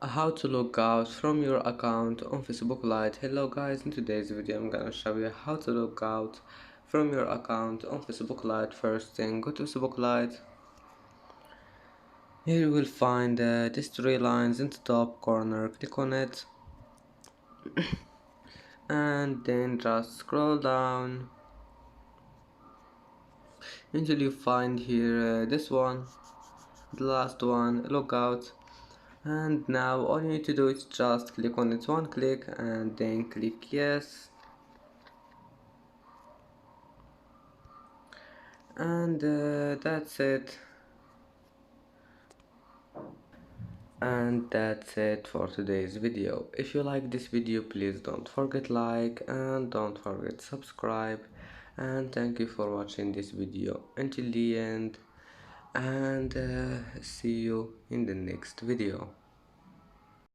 How to log out from your account on Facebook Lite. Hello guys, in today's video I'm gonna show you how to log out from your account on Facebook Lite. First thing, go to Facebook Lite. Here you will find these three lines in the top corner. Click on it and then just scroll down until you find here this one, the last one, Logout. And now all you need to do is just click on it one click and then click yes, and that's it. And that's it for today's video. If you like this video, please don't forget like and don't forget subscribe, and thank you for watching this video until the end, and see you in the next video.